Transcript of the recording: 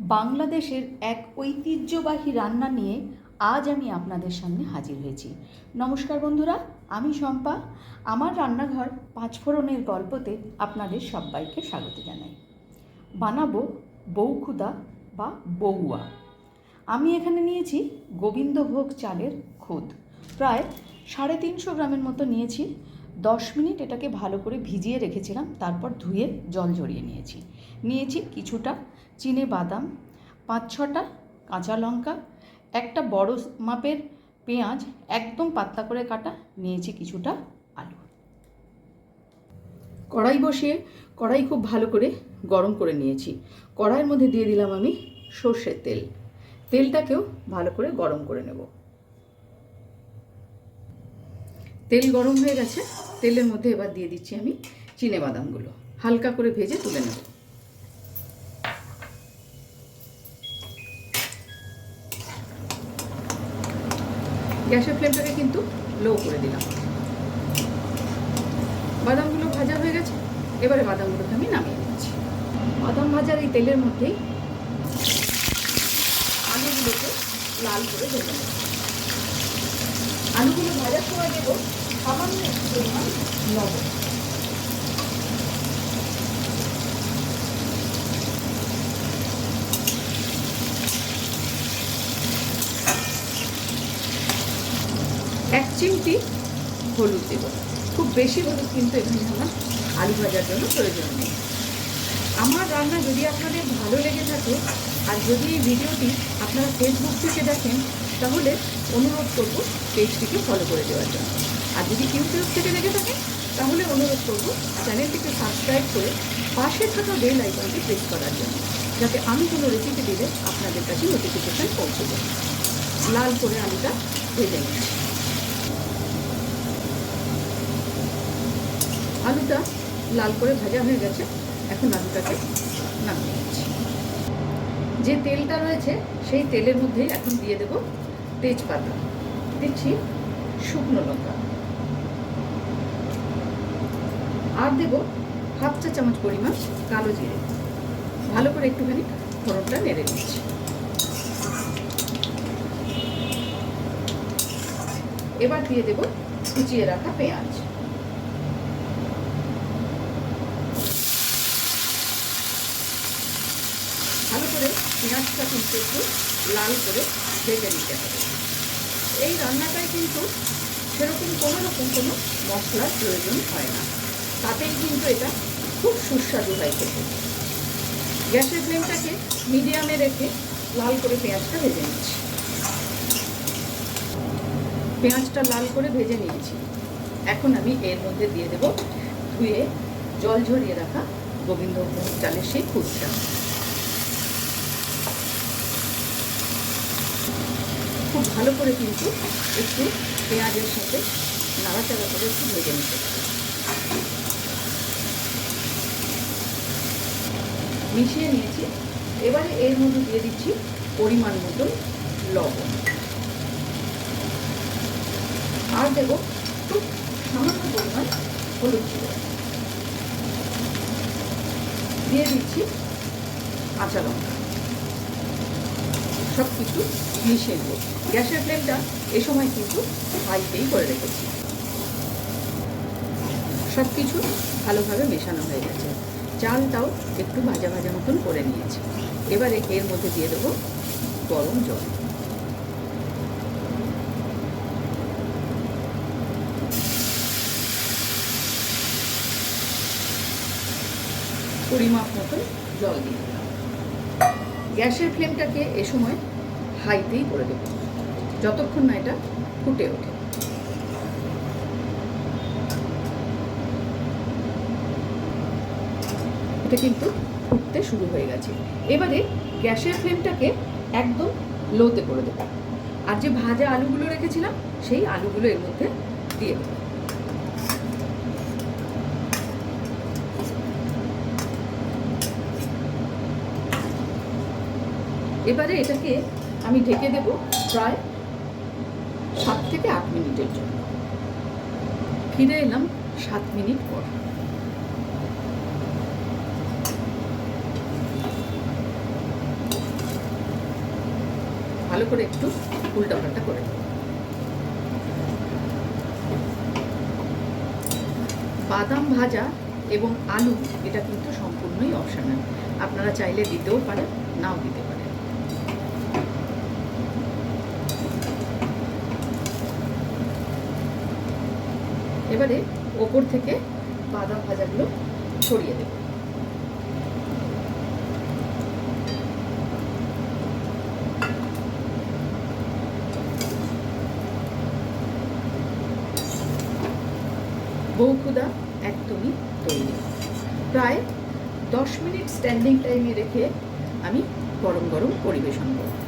বাংলাদেশের এক ঐতিহ্যবাহী রান্না নিয়ে আজ আমি আপনাদের সামনে হাজির হয়েছি। নমস্কার বন্ধুরা, আমি শম্পা। আমার রান্নাঘর পাঁচফোড়নের গল্পতে আপনাদের সবাইকে স্বাগত জানাই। বানাবো বউখুদা বা বউয়া। আমি এখানে নিয়েছি গোবিন্দভোগ চালের খুদ, প্রায় 350 গ্রামের মতো নিয়েছি। 10 মিনিট এটাকে ভালো করে ভিজিয়ে রেখেছিলাম, তারপর ধুয়ে জল ঝরিয়ে নিয়েছি কিছুটা চিনে বাদাম, 5-6টা কাঁচা লঙ্কা, একটা বড় মাপের পেঁয়াজ একদম পাতলা করে কাটা, নিয়েছি কিছুটা আলু। কড়াই বসিয়ে কড়াই খুব ভালো করে গরম করে নিয়েছি। কড়াইয়ের মধ্যে দিয়ে দিলাম আমি সর্ষের তেল। তেলটাকেও ভালো করে গরম করে নেব। তেল গরম হয়ে গেছে, তেলের মধ্যে এবার দিয়ে দিচ্ছি আমি চিনে বাদামগুলো, হালকা করে ভেজে তুলে নেব। গ্যাসের ফ্লেমটাকে কিন্তু লো করে দিলাম। বাদামগুলো ভাজা হয়ে গেছে, এবারে বাদামগুলোকে আমি নামিয়ে নিচ্ছি। বাদাম ভাজার এই তেলের মধ্যেই আলুগুলোকে লাল করে ভেজে নেব। আলুগুলো ভাজার সময় দেব সামান্য একটু পরিমাণ লবণ। এক চিমটি হলুদ দেব। খুব বেশি হলুদ কিন্তু এখানে আমার আলু ভাজার জন্য প্রয়োজন নেই। আমার রান্না যদি আপনাদের ভালো লেগে থাকে আর যদি এই ভিডিওটি আপনারা ফেসবুক থেকে দেখেন, তাহলে অনুরোধ করব পেজটিকে ফলো করে দেওয়ার জন্য। আর যদি ইউটিউব থেকে দেখে থাকেন, তাহলে অনুরোধ করব চ্যানেলটিকে সাবস্ক্রাইব করে পাশে থাকা বেল আইকনটি প্রেস করার জন্য, যাতে আমি কোনো রেসিপি দিলে আপনাদের কাছে নোটিফিকেশান পৌঁছে যায়। লাল করে আলুটা ভেজে নিচ্ছি। আলুটা লাল করে ভাজা হয়ে গেছে, এখন আলুটাকে নামিয়ে নিচ্ছি। যে তেলটা রয়েছে সেই তেলের মধ্যে এখন দিয়ে দেব তেজপাতা, দিচ্ছি শুকনো লঙ্কা, আর দেব 1/2 চা চামচ পরিমাণ কালো জিরে। ভালো করে একটুখানি ফোড়নটা নেড়ে নিচ্ছি। এবার দিয়ে দেব কুচিয়ে রাখা পেঁয়াজ। ভালো করে পেঁয়াজটা কিন্তু একটু লাল করে ভেজে নিতে হবে। এই রান্নাটায় কিন্তু সেরকম কোনো মশলার প্রয়োজন হয় না, তাতেই কিন্তু এটা খুব সুস্বাদু হয় খেতে। গ্যাসের ফ্লেমটাকে মিডিয়ামে রেখে লাল করে পেঁয়াজটা ভেজে নিচ্ছি। পেঁয়াজটা লাল করে ভেজে নিয়েছি, এখন আমি এর মধ্যে দিয়ে দেব ধুয়ে জল ঝরিয়ে রাখা গোবিন্দভোগ চালের সেই খুদটা। খুব ভালো করে কিন্তু একটু পেঁয়াজের সাথে নাড়াচাড়া করে একটু ভেজে নিতে হবে। মিশিয়ে নিয়েছি, এবারে এর মধ্যে দিয়ে দিচ্ছি পরিমাণ মতো লবণ, আর দেব খুব সামান্য পরিমাণ হলুদ গুঁড়ো, দিয়ে দিচ্ছি কাঁচা লঙ্কা। সব কিছু মিশিয়ে নেব। গ্যাসের ফ্লেমটা এ সময় কিন্তু হাইতেই করে রেখেছি। সব কিছু ভালোভাবে মেশানো হয়ে গেছে, চালটাও একটু ভাজা ভাজা মতন করে নিয়েছি। এবারে এর মধ্যে দিয়ে দেবো গরম জল। পরিমাপ মতন জল দিয়ে দিলাম। গ্যাসের ফ্লেমটাকে এ সময় হাইতেই করে দেব, যতক্ষণ না এটা ফুটে ওঠে। এটা কিন্তু ফুটতে শুরু হয়ে গেছে। এবারে গ্যাসের ফ্লেমটাকে একদম লোতে করে দেব, আর যে ভাজা আলুগুলো রেখেছিলাম সেই আলুগুলো এর মধ্যে দিয়ে দেব। এবারে এটাকে আমি ঢেকে দেব প্রায় 7 থেকে 8 মিনিটের জন্য। ফিরে এলাম 7 মিনিট পর। ভালো করে একটু উল্টাপাল্টা করে নেব। বাদাম ভাজা এবং আলু এটা কিন্তু সম্পূর্ণই অপশনাল, আপনারা চাইলে দিতেও পারেন, নাও দিতে পারেন। এবারে ওপর থেকে বাদাম ভাজাগুলো ছড়িয়ে দেব। বউখুদা একদমই তৈরি। প্রায় 10 মিনিট স্ট্যান্ডিং টাইমে রেখে আমি গরম গরম পরিবেশন করব।